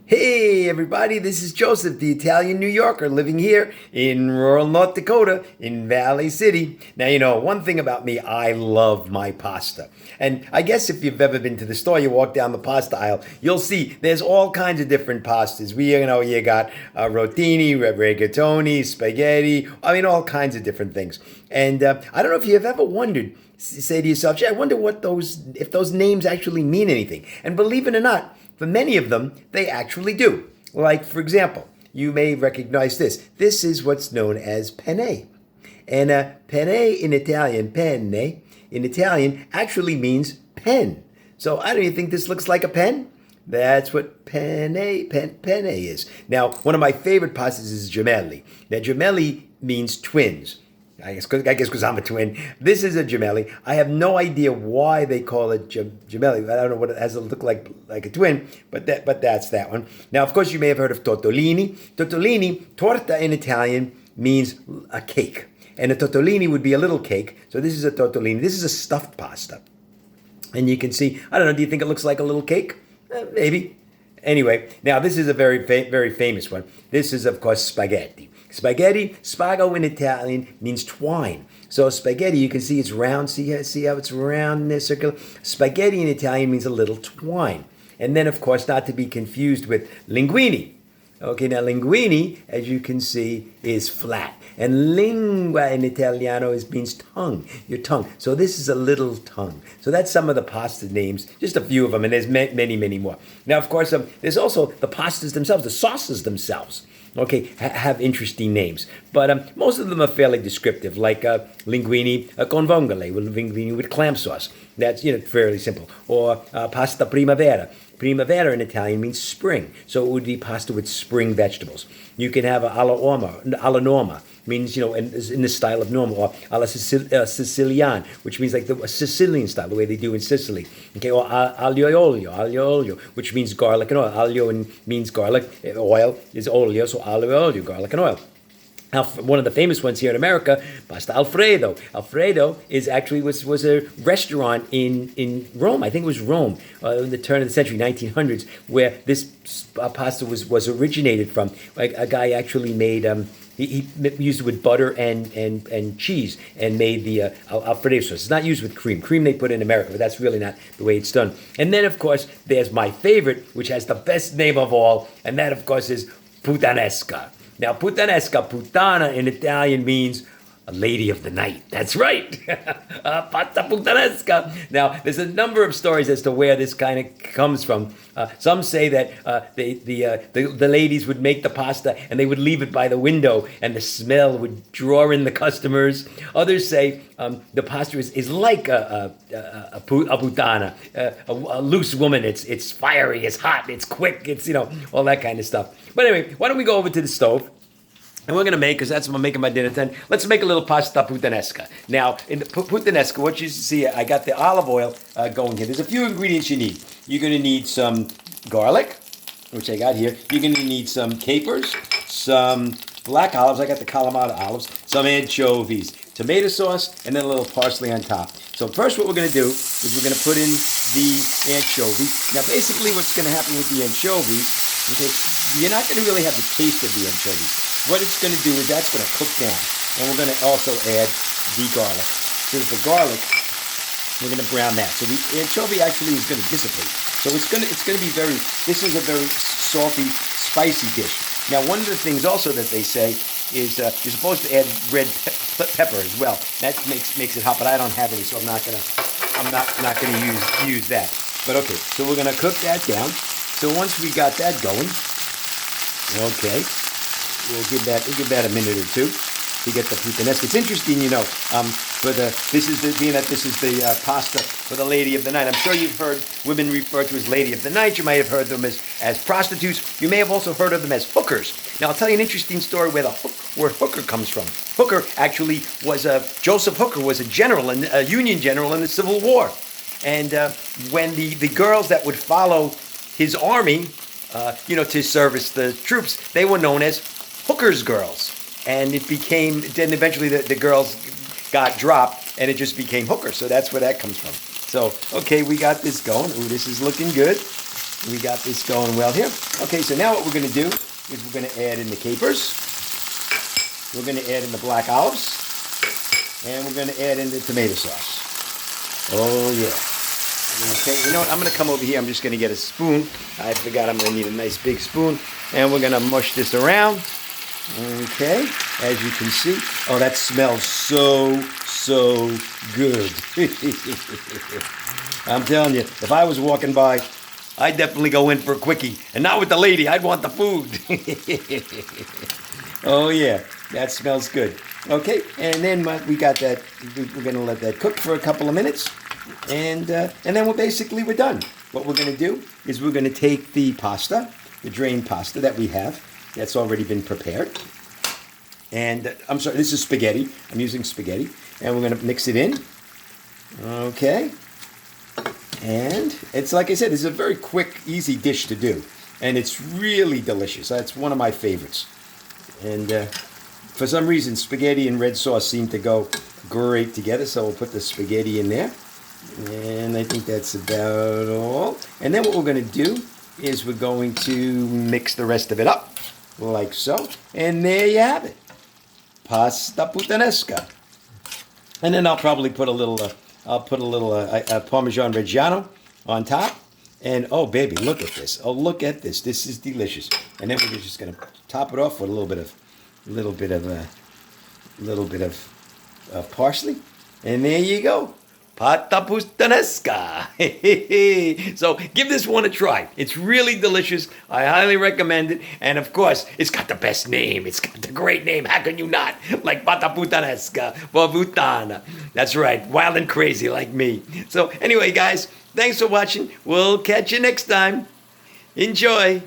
Hey everybody, this is Joseph, the Italian New Yorker, living here in rural North Dakota in Valley City. Now, one thing about me, I love my pasta. And I guess if you've ever been to the store, you walk down the pasta aisle, you'll see there's all kinds of different pastas. You got rotini, rigatoni, spaghetti, all kinds of different things. And I don't know if you've ever wondered, say to yourself, gee, I wonder if those names actually mean anything. And believe it or not, for many of them, they actually do. Like, for example, you may recognize this. This is what's known as penne. And penne in Italian, actually means pen. So I don't even think this looks like a pen. That's what penne is. Now, one of my favorite pastas is gemelli. Now, gemelli means twins. I guess because I'm a twin. This is a gemelli. I have no idea why they call it gemelli. I don't know what it has to look like a twin, but that's that one. Now, of course, you may have heard of tortellini. Torta in Italian means a cake, and a tortellini would be a little cake. So this is a tortellini. This is a stuffed pasta, and you can see. I don't know. Do you think it looks like a little cake? Maybe. Anyway, now this is a very famous one. This is, of course, spaghetti. Spaghetti, spago in Italian means twine. So spaghetti, you can see it's round. See how it's round and circular? Spaghetti in Italian means a little twine. And then, of course, not to be confused with linguine. Okay, now linguine, as you can see, is flat. And lingua in Italiano means tongue, your tongue. So this is a little tongue. So that's some of the pasta names, just a few of them, and there's many more. Now, of course, there's also the pastas themselves, the sauces themselves. Okay, have interesting names, but most of them are fairly descriptive, like linguine con vongole, linguine with clam sauce. That's fairly simple. Or pasta primavera. Primavera in Italian means spring, so it would be pasta with spring vegetables. You can have alla norma, means in the style of normal, or alla Sicilian, which means like the Sicilian style, the way they do in Sicily. Okay, or aglio olio, which means garlic and oil. Aglio means garlic, oil is olio, so aglio olio, garlic and oil. One of the famous ones here in America, Pasta Alfredo. Alfredo was a restaurant in Rome. I think it was Rome, in the turn of the century, 1900s, where this pasta was originated from. Like a guy actually made. He used it with butter and cheese and made the Alfredo sauce. It's not used with cream. Cream they put in America, but that's really not the way it's done. And then, of course, there's my favorite, which has the best name of all, and that, of course, is puttanesca. Now, puttana in Italian means a lady of the night. That's right. Pasta puttanesca. Now, there's a number of stories as to where this kind of comes from. Some say that the ladies would make the pasta and they would leave it by the window and the smell would draw in the customers. Others say the pasta is like a puttana, a loose woman. It's fiery, it's hot, it's quick, it's all that kind of stuff. But anyway, why don't we go over to the stove? And we're going to make, because that's what I'm making my dinner then, let's make a little pasta puttanesca. Now, in the puttanesca, what you see, I got the olive oil going here. There's a few ingredients you need. You're going to need some garlic, which I got here. You're going to need some capers, some black olives. I got the Kalamata olives, some anchovies, tomato sauce, and then a little parsley on top. So first what we're going to do is we're going to put in the anchovy. Now, basically what's going to happen with the anchovies, okay, you're not going to really have the taste of the anchovies. What it's going to do is that's going to cook down. And we're going to also add the garlic. So the garlic, we're going to brown that. So the anchovy actually is going to dissipate. So it's going to be this is a very salty, spicy dish. Now, one of the things also that they say is you're supposed to add red pepper as well. That makes it hot, but I don't have any, so I'm not gonna use that. But okay, so we're gonna cook that down. So once we got that going, okay. We'll give that a minute or two to get the puttanesca. It's interesting, this is the pasta for the lady of the night. I'm sure you've heard women referred to as lady of the night. You might have heard them as prostitutes. You may have also heard of them as hookers. Now, I'll tell you an interesting story where where hooker comes from. Hooker actually was Joseph Hooker was a Union general in the Civil War, and when the girls that would follow his army, to service the troops, they were known as Hooker's girls, and then eventually the girls got dropped and it just became Hooker. So that's where that comes from. So, okay, we got this going. Ooh, this is looking good. We got this going well here. Okay, so now what we're going to do is we're going to add in the capers. We're going to add in the black olives. And we're going to add in the tomato sauce. Oh, yeah. Okay, you know what? I'm going to come over here. I'm just going to get a spoon. I forgot I'm going to need a nice big spoon. And we're going to mush this around. Okay, as you can see. Oh, that smells so good. I'm telling you, if I was walking by, I'd definitely go in for a quickie. And not with the lady, I'd want the food. Oh, yeah, that smells good. Okay, and then we got that, we're going to let that cook for a couple of minutes. And then we're done. What we're going to do is we're going to take the pasta, the drained pasta that we have, that's already been prepared. And I'm sorry, this is spaghetti. I'm using spaghetti. And we're going to mix it in. Okay. And it's like I said, it's a very quick, easy dish to do. And it's really delicious. That's one of my favorites. And for some reason, spaghetti and red sauce seem to go great together. So we'll put the spaghetti in there. And I think that's about all. And then what we're going to do is we're going to mix the rest of it up. Like so. And there you have it. Pasta puttanesca. And then I'll probably put a little Parmesan Reggiano on top. And oh baby, look at this. Oh, look at this. This is delicious. And then we're just gonna top it off with a little bit of parsley. And there you go. Pasta puttanesca. So give this one a try. It's really delicious. I highly recommend it. And of course, it's got the best name. It's got the great name. How can you not? Like pasta puttanesca for Puttana. That's right. Wild and crazy like me. So anyway, guys, thanks for watching. We'll catch you next time. Enjoy.